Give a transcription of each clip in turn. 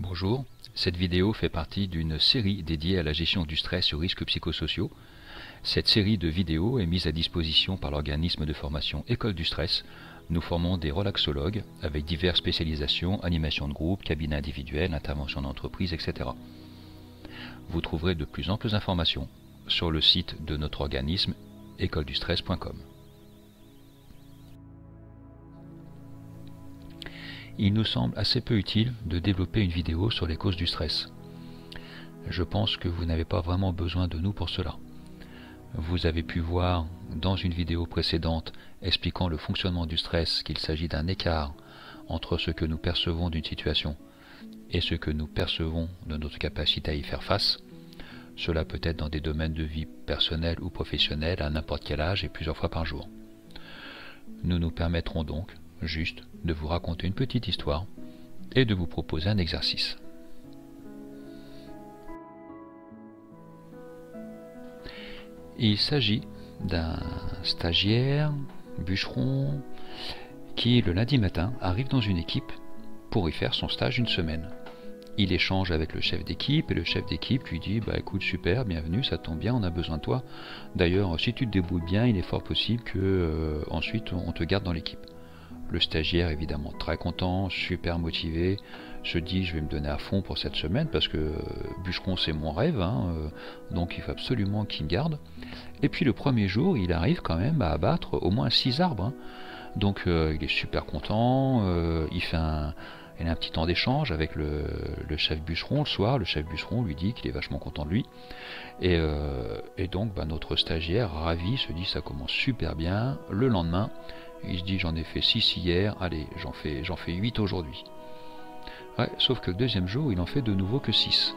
Bonjour, cette vidéo fait partie d'une série dédiée à la gestion du stress et aux risques psychosociaux. Cette série de vidéos est mise à disposition par l'organisme de formation École du Stress. Nous formons des relaxologues avec diverses spécialisations, animation de groupe, cabinet individuel, intervention d'entreprise, etc. Vous trouverez de plus amples informations sur le site de notre organisme écoledustress.com. Il nous semble assez peu utile de développer une vidéo sur les causes du stress. Je pense que vous n'avez pas vraiment besoin de nous pour cela. Vous avez pu voir dans une vidéo précédente expliquant le fonctionnement du stress qu'il s'agit d'un écart entre ce que nous percevons d'une situation et ce que nous percevons de notre capacité à y faire face. Cela peut être dans des domaines de vie personnels ou professionnels à n'importe quel âge et plusieurs fois par jour. Nous nous permettrons donc juste de vous raconter une petite histoire et de vous proposer un exercice. Il s'agit d'un stagiaire, bûcheron, qui le lundi matin arrive dans une équipe pour y faire son stage une semaine. Il échange avec le chef d'équipe et le chef d'équipe lui dit écoute, super, bienvenue, ça tombe bien, on a besoin de toi. D'ailleurs, si tu te débrouilles bien, il est fort possible que ensuite on te garde dans l'équipe. Le stagiaire, évidemment, très content, super motivé, se dit je vais me donner à fond pour cette semaine parce que bûcheron c'est mon rêve, donc il faut absolument qu'il me garde. Et puis le premier jour, il arrive quand même à abattre au moins 6 arbres. Donc il est super content, il a un petit temps d'échange avec le chef bûcheron le soir. Le chef bûcheron lui dit qu'il est vachement content de lui. Et donc notre stagiaire, ravi, se dit ça commence super bien. Le lendemain, il se dit j'en ai fait 6 hier, allez, j'en fais 8 aujourd'hui. Ouais, sauf que le deuxième jour, il en fait de nouveau que 6.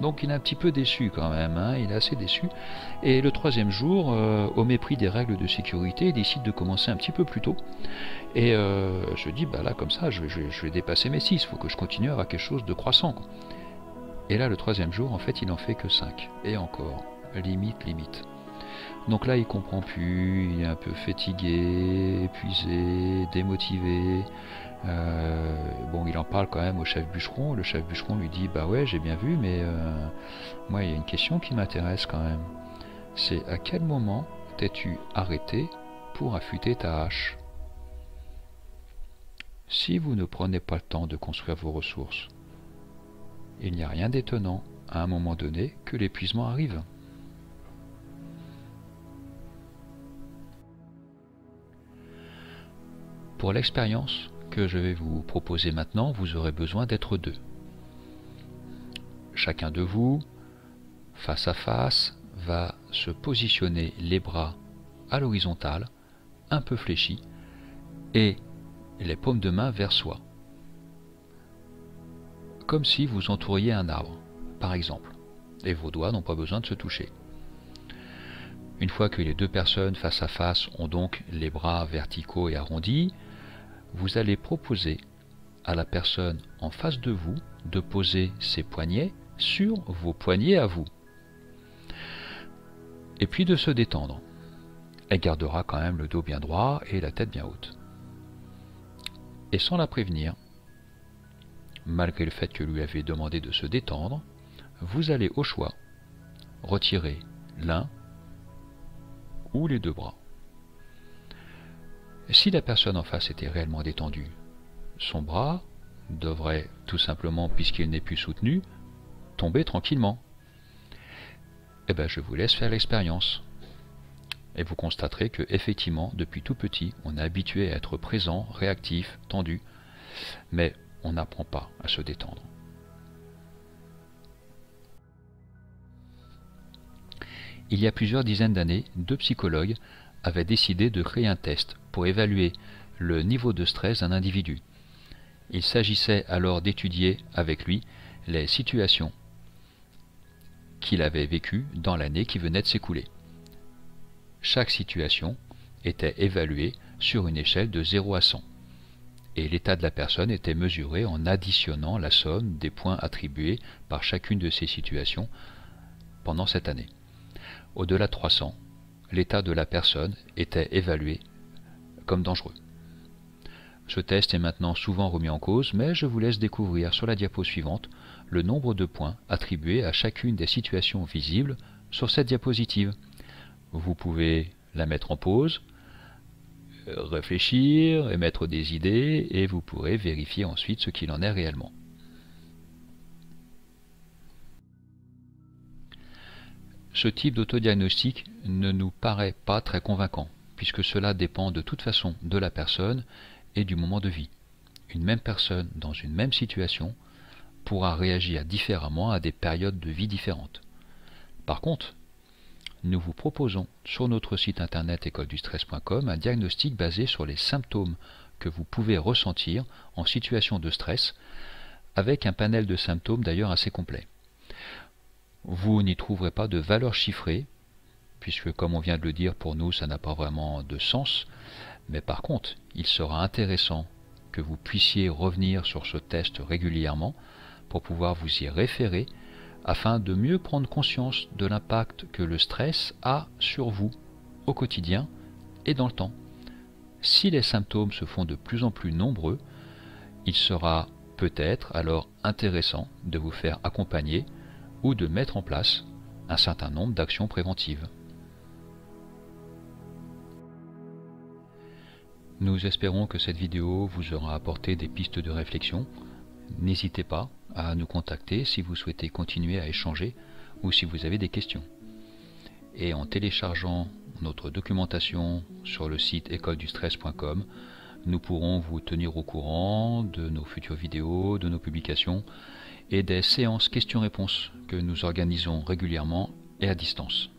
Donc il est un petit peu déçu quand même, il est assez déçu. Et le troisième jour, au mépris des règles de sécurité, il décide de commencer un petit peu plus tôt. Et je dis, là comme ça, je vais dépasser mes 6, il faut que je continue à avoir quelque chose de croissant. Et là, le troisième jour, en fait, il en fait que 5. Et encore, limite. Donc là, il comprend plus, il est un peu fatigué, épuisé, démotivé. Il en parle quand même au chef bûcheron. Le chef bûcheron lui dit ouais, j'ai bien vu, mais moi il y a une question qui m'intéresse quand même. C'est à quel moment t'es-tu arrêté pour affûter ta hache? Si vous ne prenez pas le temps de construire vos ressources, il n'y a rien d'étonnant à un moment donné que l'épuisement arrive. Pour l'expérience que je vais vous proposer maintenant, vous aurez besoin d'être 2. Chacun de vous, face à face, va se positionner les bras à l'horizontale, un peu fléchis, et les paumes de main vers soi. Comme si vous entouriez un arbre, par exemple, et vos doigts n'ont pas besoin de se toucher. Une fois que les 2 personnes face à face ont donc les bras verticaux et arrondis, vous allez proposer à la personne en face de vous de poser ses poignets sur vos poignets à vous. Et puis de se détendre. Elle gardera quand même le dos bien droit et la tête bien haute. Et sans la prévenir, malgré le fait que lui avez demandé de se détendre, vous allez au choix retirer l'un ou les 2 bras. Si la personne en face était réellement détendue, son bras devrait tout simplement, puisqu'il n'est plus soutenu, tomber tranquillement. Je vous laisse faire l'expérience. Et vous constaterez que effectivement, depuis tout petit, on est habitué à être présent, réactif, tendu, mais on n'apprend pas à se détendre. Il y a plusieurs dizaines d'années, 2 psychologues avaient décidé de créer un test pour évaluer le niveau de stress d'un individu. Il s'agissait alors d'étudier avec lui les situations qu'il avait vécues dans l'année qui venait de s'écouler. Chaque situation était évaluée sur une échelle de 0 à 100 et l'état de la personne était mesuré en additionnant la somme des points attribués par chacune de ces situations pendant cette année. Au-delà de 300, l'état de la personne était évalué comme dangereux. Ce test est maintenant souvent remis en cause, mais je vous laisse découvrir sur la diapo suivante le nombre de points attribués à chacune des situations visibles sur cette diapositive. Vous pouvez la mettre en pause, réfléchir, émettre des idées, et vous pourrez vérifier ensuite ce qu'il en est réellement. Ce type d'autodiagnostic ne nous paraît pas très convaincant, puisque cela dépend de toute façon de la personne et du moment de vie. Une même personne dans une même situation pourra réagir différemment à des périodes de vie différentes. Par contre, nous vous proposons sur notre site internet écoledustress.com un diagnostic basé sur les symptômes que vous pouvez ressentir en situation de stress, avec un panel de symptômes d'ailleurs assez complet. Vous n'y trouverez pas de valeurs chiffrées, puisque comme on vient de le dire, pour nous ça n'a pas vraiment de sens, mais par contre, il sera intéressant que vous puissiez revenir sur ce test régulièrement pour pouvoir vous y référer afin de mieux prendre conscience de l'impact que le stress a sur vous au quotidien et dans le temps. Si les symptômes se font de plus en plus nombreux, il sera peut-être alors intéressant de vous faire accompagner ou de mettre en place un certain nombre d'actions préventives. Nous espérons que cette vidéo vous aura apporté des pistes de réflexion. N'hésitez pas à nous contacter si vous souhaitez continuer à échanger ou si vous avez des questions. Et en téléchargeant notre documentation sur le site écoledustress.com, nous pourrons vous tenir au courant de nos futures vidéos, de nos publications et des séances questions-réponses que nous organisons régulièrement et à distance.